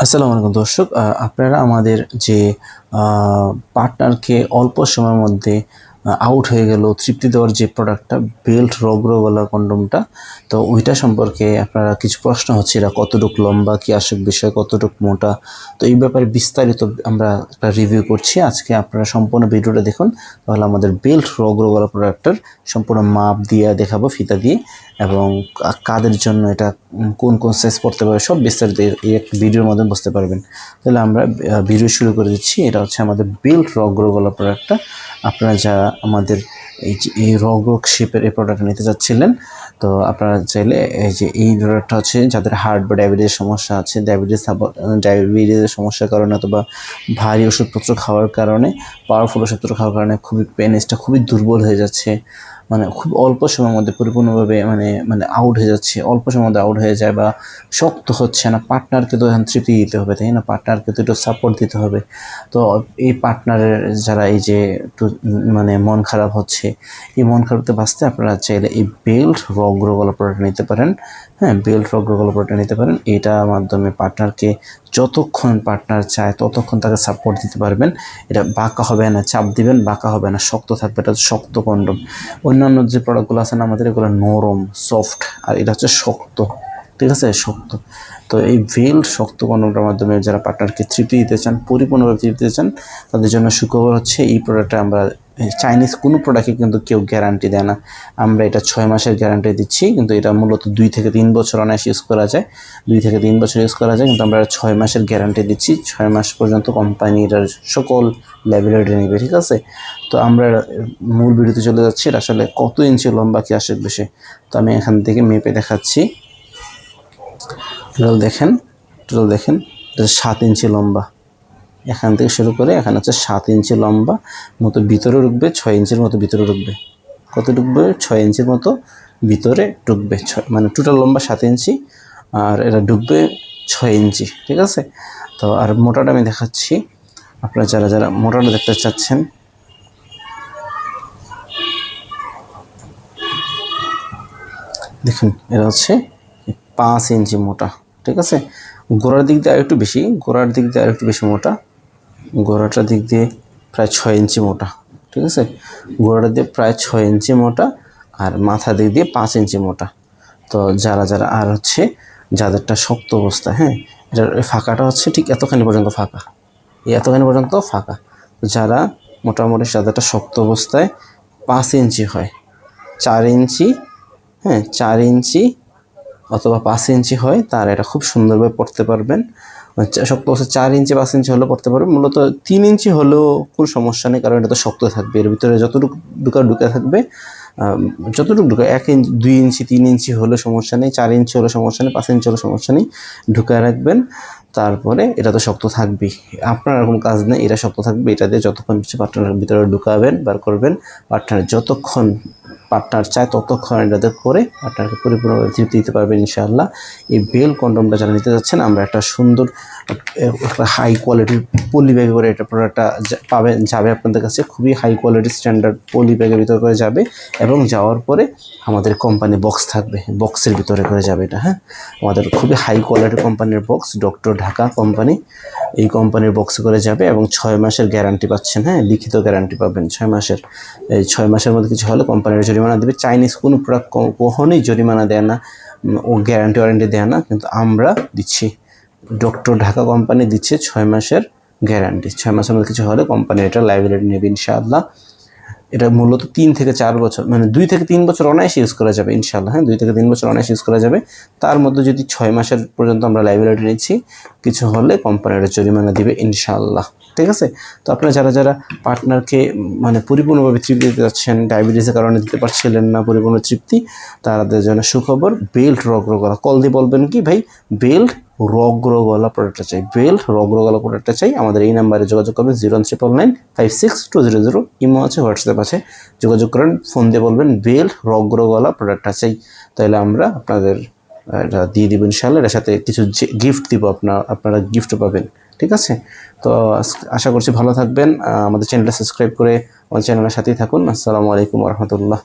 আসসালামু আলাইকুম দর্শক, আপনারা আমাদের যে পার্টনারকে অল্প সময়ের মধ্যে আউট হয়ে গেল তৃপ্তি দেওয়ার যে প্রোডাক্টটা বেল্ট রগরওয়ালা কন্ডোমটা, তো ওইটা সম্পর্কে আপনারা কিছু প্রশ্ন হচ্ছে, এটা কতটুকু লম্বা, কি আসল বিষয়, কতটুকু মোটা, তো এই ব্যাপারে বিস্তারিত আমরা একটা রিভিউ করছি। আজকে আপনারা সম্পূর্ণ ভিডিওটা দেখুন, তাহলে আমাদের বেল্ট রগরওয়ালা প্রোডাক্টের সম্পূর্ণ মাপ দিয়ে দেখাবো ফিতা দিয়ে, এবং কাদের জন্য এটা, কোন কোন সাইজ পড়তে পারে, সব বিস্তারিত এই এক ভিডিওর মধ্যে বুঝতে পারবেন। তাহলে আমরা ভিডিও শুরু করে দিচ্ছি। এটা হচ্ছে আমাদের বেল্ট রগরওয়ালা প্রোডাক্টটা। আপনারা যারা আমাদের এই রগ শেপের এই প্রোডাক্ট নিতে চাচ্ছিলেন, তো আপনারা চাইলে এই প্রোডাক্টটা হচ্ছে যাদের হার্ট বা ডায়াবেটিসের সমস্যা আছে, ডায়াবেটিসের সমস্যার কারণে অথবা ভারী ওষুধপত্র খাওয়ার কারণে, পাওয়ারফুল ওষুধপত্র খাওয়ার কারণে খুবই পেনিসটা খুবই দুর্বল হয়ে যাচ্ছে, মানে খুব অল্প সময়ের মধ্যে পরিপূর্ণভাবে মানে আউট হয়ে যাচ্ছে, অল্প সময়ের মধ্যে আউট হয়ে যায় বা শক্ত হচ্ছে না। পার্টনারকে তো এখন তৃপ্তি দিতে হবে, তাই না? পার্টনারকে তো একটু সাপোর্ট দিতে হবে। তো এই পার্টনারের যারা এই যে একটু মানে মন খারাপ হচ্ছে, এই মন খারাপতে বাঁচতে আপনারা চাইলে এই বেল্ট রগরওয়ালা প্রোডাক্ট নিতে পারেন। হ্যাঁ, বেল্ট রগরওয়ালা প্রোডাক্ট নিতে পারেন। এটার মাধ্যমে পার্টনারকে যতক্ষণ পার্টনার চায় ততক্ষণ তাকে সাপোর্ট দিতে পারবেন। এটা বাঁকা হবে না, চাপ দিবেন বাঁকা হবে না, শক্ত থাকবে। এটা শক্ত কন্ডম। অন্যান্য যে প্রোডাক্টগুলো আছে না আমাদের, এগুলো নরম সফট, আর এটা হচ্ছে শক্ত। ঠিক আছে, শক্ত। তো এই বেল্ট শক্ত কন্ডমটার মাধ্যমে যারা পার্টনারকে তৃপ্তি দিতে চান, পরিপূর্ণভাবে তৃপ্তি দিতে চান, তাদের জন্য সুখবর হচ্ছে এই প্রোডাক্টটা আমরা চাইনিজ কোনো প্রোডাক্টে কিন্তু কেউ গ্যারান্টি দেয় না। আমরা এটা 6 মাসের গ্যারান্টি দিচ্ছি, কিন্তু এটা মূলত 2 থেকে 3 বছর অনায়াসে ইউজ করা যায়। 2 থেকে 3 বছর ইউজ করা যায়, কিন্তু আমরা 6 মাসের গ্যারান্টি দিচ্ছি। 6 মাস পর্যন্ত কোম্পানি এটার সকল ল্যাবরেটরি নেবে। ঠিক আছে, তো আমরা মূল ভিডিওতে চলে যাচ্ছি। এটা আসলে কত ইঞ্চি লম্বা, কি আসে বেশি, তো আমি এখান থেকে মেপে দেখাচ্ছি। টোটাল দেখেন এটা 7 ইঞ্চি লম্বা। এখান থেকে শুরু করে এখানে হচ্ছে 7 ইঞ্চি লম্বা মতো ভিতরে ঢুকবে, 6 ইঞ্চির মতো ভিতরে ঢুকবে। কত ঢুকবে? 6 ইঞ্চির মতো ভিতরে ঢুকবে। মানে টোটাল লম্বা 7 ইঞ্চি, আর এটা ঢুকবে 6 ইঞ্চি। ঠিক আছে, তো আর মোটাটা আমি দেখাচ্ছি। আপনারা যারা মোটাটা দেখতে চাচ্ছেন, দেখুন এটা হচ্ছে 5 ইঞ্চি মোটা। ঠিক আছে, গোড়ার দিক দিয়ে আরেকটু বেশি, মোটা। গোড়াটার দিক দিয়ে প্রায় 6 ইঞ্চি মোটা। ঠিক আছে, গোড়াটা দিয়ে প্রায় 6 ইঞ্চি মোটা, আর মাথা দিক দিয়ে 5 ইঞ্চি মোটা। তো যারা আর হচ্ছে যাদেরটা শক্ত অবস্থা, হ্যাঁ, এটার ফাঁকাটা হচ্ছে ঠিক এতখানি পর্যন্ত ফাঁকা, এতখানি পর্যন্ত ফাঁকা। তো যারা মোটামুটি যাদেরটা শক্ত অবস্থায় 5 ইঞ্চি হয়, 4 ইঞ্চি, হ্যাঁ 4 ইঞ্চি অথবা 5 ইঞ্চি হয়, তারা এটা খুব সুন্দরভাবে পড়তে পারবেন। শক্ত অবস্থা 4 ইঞ্চি 5 ইঞ্চি হলেও পড়তে পারবেন। মূলত 3 ইঞ্চি হলেও কোনো সমস্যা নেই, কারণ এটা তো শক্ত থাকবে। এর ভিতরে যতটুকু ঢুকে থাকবে, যতটুকু ঢুকে 1 ইঞ্চি 2 ইঞ্চি 3 ইঞ্চি হলে সমস্যা নেই, 4 ইঞ্চি হলে সমস্যা নেই, 5 ইঞ্চি হলে সমস্যা নেই, ঢুকায় রাখবেন। তারপরে এটা তো শক্ত থাকবেই, আপনার আর কোনো কাজ নেই, এটা শক্ত থাকবে। এটা দিয়ে যতক্ষণ পার্টনারের ভিতরে ঢুকাবেন, বার করবেন, পার্টনার যতক্ষণ পার্টনার চায় ততক্ষণ এটাতে করে পার্টনারকে পরিপূর্ণভাবে তৃপ্তি দিতে পারবেন ইনশাআল্লাহ। এই বেল কন্ডমটা যারা নিতে যাচ্ছেন, আমরা একটা সুন্দর একটা হাই কোয়ালিটির পলি ব্যাগে করে এটা প্রোডাক্টটা যাবে আপনাদের কাছে। খুবই হাই কোয়ালিটির স্ট্যান্ডার্ড পলি ব্যাগের ভিতরে করে যাবে, এবং যাওয়ার পরে আমাদের কোম্পানি বক্স থাকবে, বক্সের ভিতরে করে যাবে এটা। হ্যাঁ, আমাদের খুবই হাই কোয়ালিটির কোম্পানির বক্স, ডক্টর ঢাকা কোম্পানি, এই কোম্পানির বক্সে করে যাবে, এবং 6 মাসের গ্যারান্টি পাচ্ছেন। হ্যাঁ, লিখিত গ্যারান্টি পাবেন 6 মাসের। এই 6 মাসের মধ্যে কিছু হলে কোম্পানির জরিমানা দেবে। চাইনিজ কোনো প্রোডাক্ট কখনোই জরিমানা দেয় না, ও গ্যারান্টি ওয়ারেন্টি দেয় না, কিন্তু আমরা দিচ্ছি, ডক্টর ঢাকা কোম্পানি দিচ্ছে 6 মাসের গ্যারান্টি। 6 মাসের মধ্যে কিছু হলে কোম্পানি এটা লাইবিলিটি নেবে ইনশাআল্লাহ। এটা মূলত 3 থেকে 4 বছর, মানে 2 থেকে 3 বছর অনায়াসে ইউজ করা যাবে ইনশাআল্লাহ। হ্যাঁ, 2 থেকে 3 বছর অনায়াসে ইউজ করা যাবে। তার মধ্যে যদি 6 মাসের পর্যন্ত আমরা লাইবিলিটি নিচ্ছি, কিছু হলে কোম্পানির জরিমানা দিবে ইনশাআল্লাহ। ঠিক আছে, তো আপনারা যারা পার্টনারকে মানে পরিপূর্ণভাবে তৃপ্তি দিতে যাচ্ছেন, ডায়াবেটিসের কারণে দিতে পারছিলেন না পরিপূর্ণ তৃপ্তি, তাদের জন্য সুখবর, বেল্ট রগরওয়ালা। কল দিয়ে বলবেন কি, ভাই বেল্ট রগরওয়ালা প্রোডাক্টটা চাই, বেল্ট রগরওয়ালা প্রোডাক্টটা চাই। আমাদের এই নাম্বারে যোগাযোগ করবেন, 019956200। ইমো আছে, হোয়াটসঅ্যাপ আছে, যোগাযোগ করেন। ফোন দিয়ে বলবেন বেল্ট রগরওয়ালা প্রোডাক্টটা চাই, তাহলে আমরা আপনাদের এটা দিয়ে দিব ইনশাআল্লাহ। এর সাথে কিছু গিফট দিব, আপনারা গিফট পাবেন। ঠিক আছে, তো আশা করছি ভালো থাকবেন। আমাদের চ্যানেলটা সাবস্ক্রাইব করে আমাদের চ্যানেলের সাথেই থাকুন। আসসালামু আলাইকুম ওয়া রাহমাতুল্লাহ।